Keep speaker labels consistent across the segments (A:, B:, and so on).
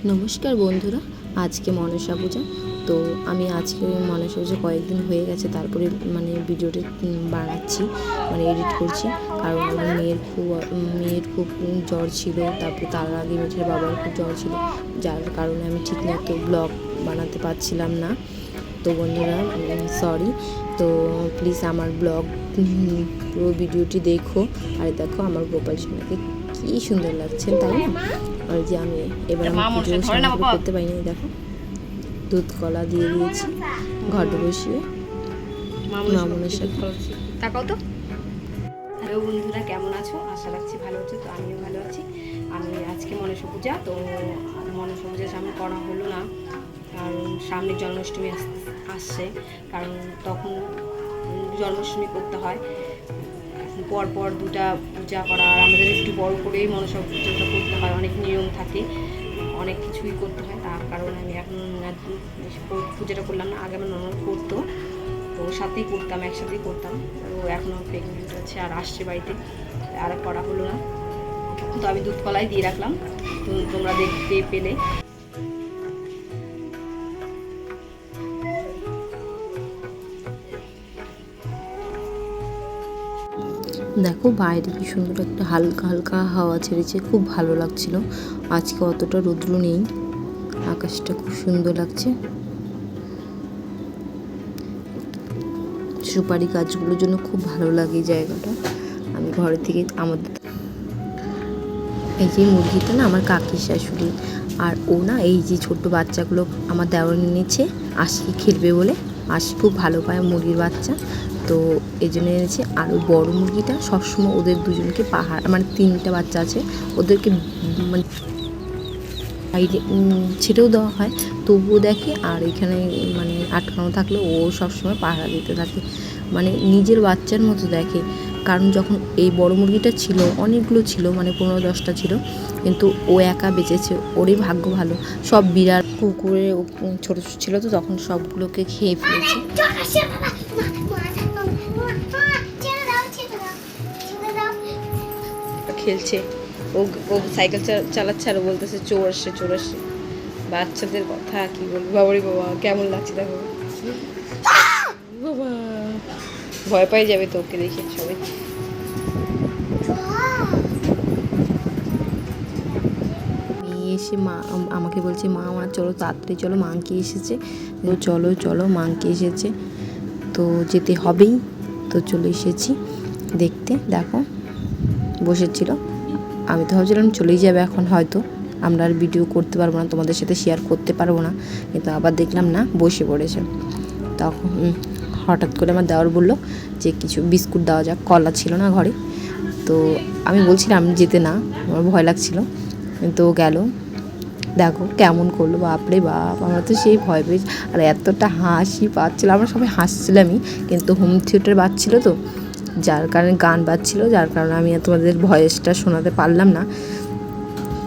A: নমস্কার বন্ধুরা, আজকে মনসা পূজা। তো আমি আজকে মনসা পূজা কয়েকদিন হয়ে গেছে, তারপরে ভিডিওটি বানাচ্ছি, এডিট করছি। কারণ আমার মেয়ের খুব জ্বর ছিল, তারপরে তার আগে মেয়ের বাবার খুব জ্বর ছিল, যার কারণে আমি ঠিকমতো ব্লগ বানাতে পারছিলাম না। তো বন্ধুরা সরি, তো প্লিজ আমার ব্লগ পুরো ভিডিওটি দেখো। আর দেখো আমার গোপাল সোনাকে কী সুন্দর লাগছে, তাই না? আর যে আমি এবার ভিডিও করতে পারিনি, দেখো দুধ কলা দিয়ে দিয়েছি ঘটে বসিয়ে মামনের সাথে।
B: তাকাও তো। হ্যালো বন্ধুরা, কেমন আছো? আশা রাখছি ভালো আছো। তো আমিও ভালো আছি। আমি আজকে মনসা পূজা, তো মনসা পূজা সামনে করা হলো না, কারণ সামনে জন্মাষ্টমী আসছে, কারণ তখন জন্মাষ্টমী করতে হয়। পরপর দুটা পূজা করা, আর আমাদের একটু বড় করেই মনসা পূজাটা করতে হয়, অনেক নিয়ম থাকে, অনেক কিছুই করতে হয়। তার কারণে আমি এখন পূজাটা করলাম না। আগে আমার ননদ করতো, তো সাথেই করতাম, একসাথেই করতাম। তো এখনও প্রেগনেন্ট আছে আর আসছে বাড়িতে, আর করা হলো না। তো আমি দুধ কলাই দিয়ে রাখলাম, তো তোমরা দেখতে পেলে।
A: দেখো বাইরে কি সুন্দর একটা হালকা হালকা হাওয়া ছেড়েছে, খুব ভালো লাগছিল। আজকে অতটা রৌদ্র নেই, আকাশটা খুব সুন্দর লাগছে। সুপারি গাছগুলোর জন্য খুব ভালো লাগে এই জায়গাটা। আমি ঘরের থেকে আমাদের এই যে মুরগিটা না আমার কাকির শাশুড়ি, আর ও না এই যে ছোট্ট বাচ্চাগুলো আমার দেওয়ার নিয়েছে আশিকে খেলবে বলে। আশি খুব ভালো পায় মুরগির বাচ্চা, তো এই জন্য এনেছে। আর ওই বড়ো মুরগিটা সবসময় ওদের দুজনকে পাহাড়, তিনটা বাচ্চা আছে, ওদেরকে ছেড়েও দেওয়া হয়, তবুও দেখে। আর এখানে আটকানো থাকলে ও সবসময় পাহারা দিতে থাকে, নিজের বাচ্চার মতো দেখে। কারণ যখন এই বড় মুরগিটা ছিল, অনেকগুলো ছিল, 15-10টা ছিল, কিন্তু ও একা বেঁচেছে, ওরই ভাগ্য ভালো। সব বিড়াল কুকুরে ছোট ছিল, তো তখন সবগুলোকে খেয়ে ফেলেছে।
B: খেলছে, ও সাইকেল চালাচ্ছে আর বলতেছে চোর আসছে, চোর আসছে। বাচ্চাদের কথা কি বলবো, বাবারি বাবা কেমন লাগছে দেখো। বাবা ভয় পাই যাবে তো ওকে দেখে সবাই।
A: এসে মা আমাকে বলছে, মা আমার চলো তাড়াতাড়ি চলো, মাংকি এসেছে। চলো চলো, মাংকি এসেছে, তো যেতে হবেই। তো চলে এসেছি দেখতে। দেখো বসেছিল, আমি তো ভাবছিলাম চলেই যাবে এখন, হয়তো আমরা আর ভিডিও করতে পারবো না, তোমাদের সাথে শেয়ার করতে পারবো না, কিন্তু আবার দেখলাম না, বসে পড়েছে। তখন হঠাৎ করে আমার দেওয়ার বললো যে কিছু বিস্কুট দেওয়া যাক, কলা ছিল না ঘরে। তো আমি বলছিলাম যেতে না, আমার ভয় লাগছিল, কিন্তু ও গেল। দেখো কেমন করলো, বাপরে বাপ, আমরা তো সেই ভয় পেয়েছি। আর এতটা হাসি পাচ্ছিল, আমরা সবাই হাসছিলামই, কিন্তু হোম থিয়েটার বাজছিল তো, যার কারণে গান বাজছিল, যার কারণে আমি তোমাদের ভয়েসটা শোনাতে পারলাম না।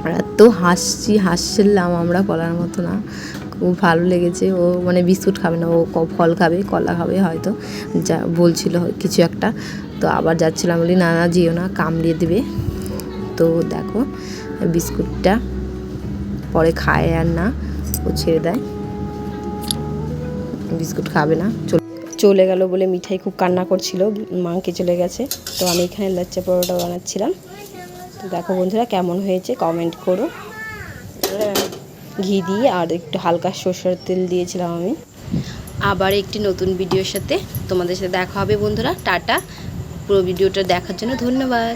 A: আর এত হাসছিলাম আমরা বলার মতো না, খুব ভালো লেগেছে। ও বিস্কুট খাবে না, ও ফল খাবে, কলা খাবে হয়তো, যা বলছিল কিছু একটা। তো আবার যাচ্ছিলাম, বলি না না যেও না, কামড়িয়ে দেবে। তো দেখো বিস্কুটটা পরে খায় আর না, ও ছেড়ে দেয়, বিস্কুট খাবে না।
B: চলে গেল বলে মিঠাই খুব কান্না করছিল, মাকে চলে গেছে। তো আমি এখানে লাচ্চা পরোটা বানাচ্ছিলাম। তো দেখো বন্ধুরা কেমন হয়েছে কমেন্ট করো। ঘি দিয়ে আর একটু হালকা সরষের তেল দিয়েছিলাম আমি। আবার একটি নতুন ভিডিওর সাথে তোমাদের সাথে দেখা হবে বন্ধুরা। টাটা। পুরো ভিডিওটা দেখার জন্য ধন্যবাদ।